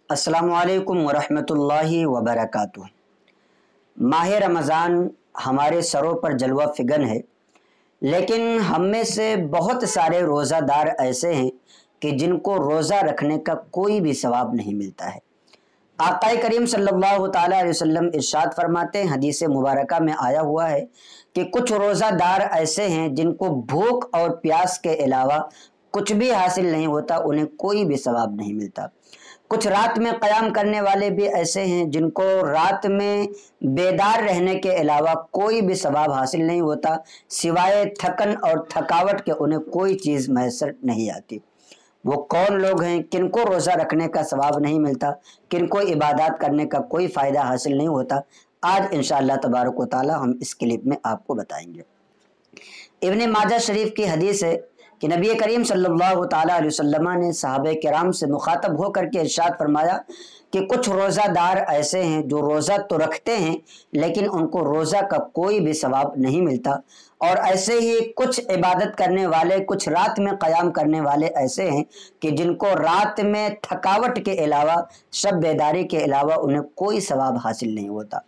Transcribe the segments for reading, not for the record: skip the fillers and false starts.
السلام علیکم ورحمۃ اللہ وبرکاتہ۔ ماہ رمضان ہمارے سروں پر جلوہ فگن ہے، لیکن ہم میں سے بہت سارے روزہ دار ایسے ہیں کہ جن کو روزہ رکھنے کا کوئی بھی ثواب نہیں ملتا ہے۔ آقا کریم صلی اللہ تعالیٰ علیہ وسلم ارشاد فرماتے ہیں، حدیث مبارکہ میں آیا ہوا ہے کہ کچھ روزہ دار ایسے ہیں جن کو بھوک اور پیاس کے علاوہ کچھ بھی حاصل نہیں ہوتا، انہیں کوئی بھی ثواب نہیں ملتا۔ کچھ رات میں قیام کرنے والے بھی ایسے ہیں جن کو رات میں بیدار رہنے کے علاوہ کوئی بھی ثواب حاصل نہیں ہوتا، سوائے تھکن اور تھکاوٹ کے انہیں کوئی چیز میسر نہیں آتی۔ وہ کون لوگ ہیں کن کو روزہ رکھنے کا ثواب نہیں ملتا، کن کو عبادات کرنے کا کوئی فائدہ حاصل نہیں ہوتا؟ آج انشاءاللہ تبارک و تعالی ہم اس کلپ میں آپ کو بتائیں گے۔ ابن ماجہ شریف کی حدیث ہے کہ نبی کریم صلی اللہ تعالیٰ علیہ وسلم نے صحابہ کرام سے مخاطب ہو کر کے ارشاد فرمایا کہ کچھ روزہ دار ایسے ہیں جو روزہ تو رکھتے ہیں لیکن ان کو روزہ کا کوئی بھی ثواب نہیں ملتا، اور ایسے ہی کچھ عبادت کرنے والے، کچھ رات میں قیام کرنے والے ایسے ہیں کہ جن کو رات میں تھکاوٹ کے علاوہ، شب بیداری کے علاوہ انہیں کوئی ثواب حاصل نہیں ہوتا۔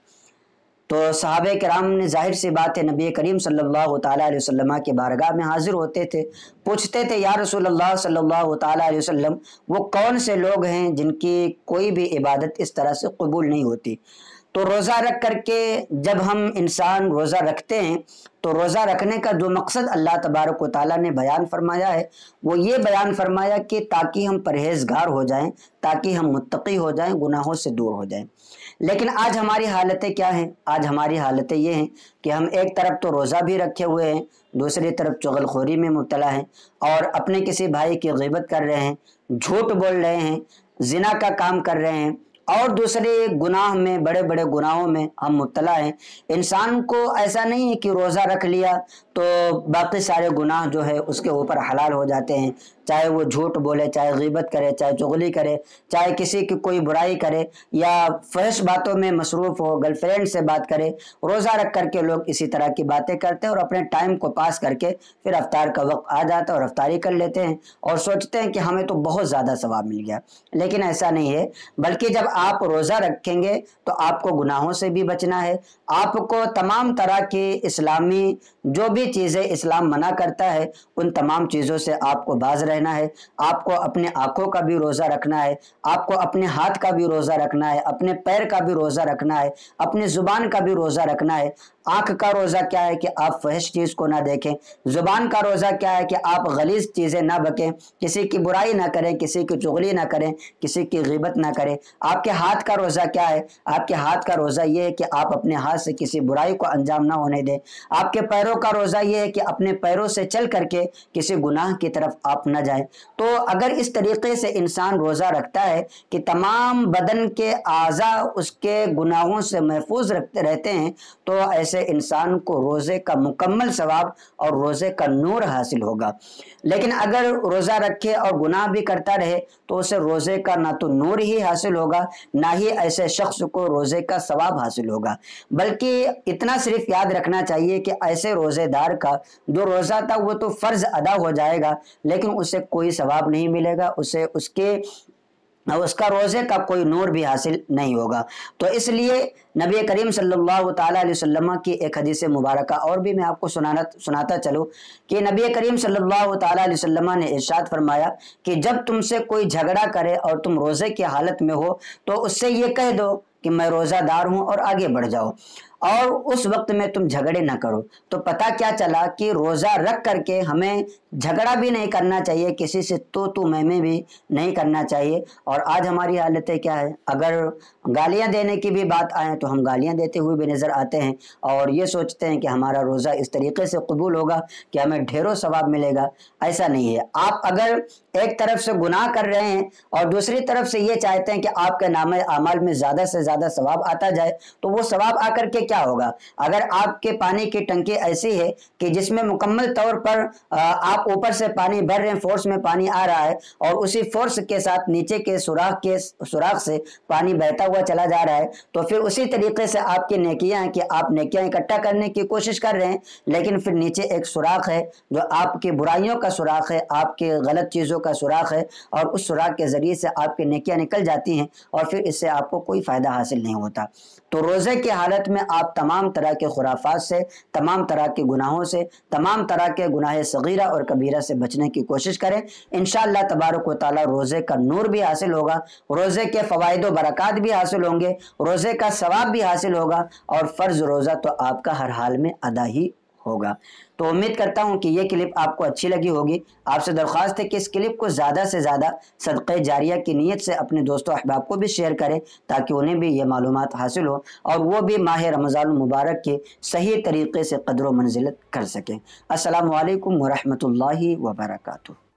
تو صحابہ کرام نے ظاہر سی بات ہے نبی کریم صلی اللہ تعالیٰ علیہ وسلم کے بارگاہ میں حاضر ہوتے تھے، پوچھتے تھے یا رسول اللہ صلی اللہ تعالیٰ علیہ وسلم وہ کون سے لوگ ہیں جن کی کوئی بھی عبادت اس طرح سے قبول نہیں ہوتی؟ تو روزہ رکھ کر کے جب ہم انسان روزہ رکھتے ہیں تو روزہ رکھنے کا جو مقصد اللہ تبارک و تعالیٰ نے بیان فرمایا ہے وہ یہ بیان فرمایا کہ تاکہ ہم پرہیزگار ہو جائیں، تاکہ ہم متقی ہو جائیں، گناہوں سے دور ہو جائیں۔ لیکن آج ہماری حالتیں کیا ہیں؟ آج ہماری حالتیں یہ ہیں کہ ہم ایک طرف تو روزہ بھی رکھے ہوئے ہیں، دوسری طرف چغل خوری میں مبتلا ہیں، اور اپنے کسی بھائی کی غیبت کر رہے ہیں، جھوٹ بول رہے ہیں، زنا کا کام کر رہے ہیں، اور دوسرے گناہ میں، بڑے بڑے گناہوں میں ہم مبتلا ہیں۔ انسان کو ایسا نہیں ہے کہ روزہ رکھ لیا تو باقی سارے گناہ جو ہے اس کے اوپر حلال ہو جاتے ہیں، چاہے وہ جھوٹ بولے، چاہے غیبت کرے، چاہے چغلی کرے، چاہے کسی کی کوئی برائی کرے، یا فحش باتوں میں مصروف ہو، گرل فرینڈ سے بات کرے۔ روزہ رکھ کر کے لوگ اسی طرح کی باتیں کرتے ہیں اور اپنے ٹائم کو پاس کر کے پھر افطار کا وقت آ جاتا ہے اور افطاری کر لیتے ہیں اور سوچتے ہیں کہ ہمیں تو بہت زیادہ ثواب مل گیا۔ لیکن ایسا نہیں ہے، بلکہ جب آپ روزہ رکھیں گے تو آپ کو گناہوں سے بھی بچنا ہے، آپ کو تمام طرح کی اسلامی جو بھی چیزیں اسلام منع کرتا ہے ان تمام چیزوں سے آپ کو باز رہنا ہے۔ آپ کو اپنے آنکھوں کا بھی روزہ رکھنا ہے، آپ کو اپنے ہاتھ کا بھی روزہ رکھنا ہے، اپنے پیر کا بھی روزہ رکھنا ہے، اپنی زبان کا بھی روزہ رکھنا ہے۔ آنکھ کا روزہ کیا ہے کہ آپ فحش چیز کو نہ دیکھیں، زبان کا روزہ کیا ہے کہ آپ غلیظ چیزیں نہ بکیں، کسی کی برائی نہ کریں، کسی کی چغلی نہ کریں، کسی کی غیبت نہ کریں۔ آپ کے ہاتھ کا روزہ کیا ہے؟ آپ کے ہاتھ کا روزہ یہ ہے کہ آپ اپنے ہاتھ سے کسی برائی کو انجام نہ ہونے دیں۔ آپ کے پیروں کا روزہ یہ ہے کہ اپنے پیروں سے چل کر کے کسی گناہ کی طرف آپ نہ جائیں۔ تو اگر اس طریقے سے انسان روزہ رکھتا ہے کہ تمام بدن کے اعضاء اس کے گناہوں سے محفوظ رہتے ہیں تو ایسے انسان کو روزے کا مکمل ثواب اور روزے کا نور حاصل ہوگا۔ لیکن اگر روزہ رکھے اور گناہ بھی کرتا رہے تو اسے روزے کا نہ تو نور ہی حاصل ہوگا، نہ ہی ایسے شخص کو روزے کا ثواب حاصل ہوگا۔ بلکہ اتنا صرف یاد رکھنا چاہیے کہ ایسے روزے دار کا جو روزہ تھا وہ تو فرض ادا ہو جائے گا لیکن اسے کوئی ثواب نہیں ملے گا، اسے اس کا روزے کا کوئی نور بھی حاصل نہیں ہوگا۔ تو اس لیے نبی کریم صلی اللہ تعالیٰ علیہ وسلم کی ایک حدیث مبارکہ اور بھی میں آپ کو سناتا چلوں کہ نبی کریم صلی اللہ تعالیٰ علیہ وسلم نے ارشاد فرمایا کہ جب تم سے کوئی جھگڑا کرے اور تم روزے کی حالت میں ہو تو اس سے یہ کہہ دو کہ میں روزہ دار ہوں اور آگے بڑھ جاؤ، اور اس وقت میں تم جھگڑے نہ کرو۔ تو پتہ کیا چلا کہ روزہ رکھ کر کے ہمیں جھگڑا بھی نہیں کرنا چاہیے، کسی سے تو میں بھی نہیں کرنا چاہیے۔ اور آج ہماری حالتیں کیا ہے؟ اگر گالیاں دینے کی بھی بات آئے تو ہم گالیاں دیتے ہوئے بھی نظر آتے ہیں اور یہ سوچتے ہیں کہ ہمارا روزہ اس طریقے سے قبول ہوگا کہ ہمیں ڈھیروں ثواب ملے گا۔ ایسا نہیں ہے۔ آپ اگر ایک طرف سے گناہ کر رہے ہیں اور دوسری طرف سے یہ چاہتے ہیں کہ آپ کے نامہ اعمال میں زیادہ سے زیادہ ثواب آتا جائے تو وہ ثواب آ کر کے کیا ہوگا؟ اگر آپ کے پانی کی ٹنکی ایسی ہے کہ جس میں مکمل طور پر آپ اوپر سے پانی بھر رہے ہیں، فورس میں پانی آ رہا ہے اور اسی فورس کے ساتھ نیچے کے سوراخ سے پانی بہتا ہوا چلا جا رہا ہے، تو پھر اسی طریقے سے آپ کی نیکیاں ہیں کہ آپ نیکیاں اکٹھا کرنے کی کوشش کر رہے ہیں، لیکن پھر نیچے ایک سوراخ ہے جو آپ کی برائیوں کا سوراخ ہے، آپ کے غلط چیزوں کا سوراخ ہے، اور اس سوراخ کے ذریعے سے آپ کی نیکیاں نکل جاتی ہیں اور پھر اس سے آپ کو کوئی فائدہ حاصل نہیں ہوتا۔ تو روزے کی حالت میں آپ تمام طرح کے خرافات سے، تمام طرح کے گناہوں سے، تمام طرح کے گناہ صغیرہ اور کبیرہ سے بچنے کی کوشش کریں۔ انشاءاللہ تبارک و تعالی روزے کا نور بھی حاصل ہوگا، روزے کے فوائد و برکات بھی حاصل ہوں گے، روزے کا ثواب بھی حاصل ہوگا، اور فرض روزہ تو آپ کا ہر حال میں ادا ہی ہوگا۔ تو امید کرتا ہوں کہ یہ کلپ آپ کو اچھی لگی ہوگی۔ آپ سے درخواست ہے کہ اس کلپ کو زیادہ سے زیادہ صدقہ جاریہ کی نیت سے اپنے دوستوں احباب کو بھی شیئر کریں تاکہ انہیں بھی یہ معلومات حاصل ہو اور وہ بھی ماہ رمضان المبارک کے صحیح طریقے سے قدر و منزلت کر سکیں۔ السلام علیکم ورحمۃ اللہ وبرکاتہ۔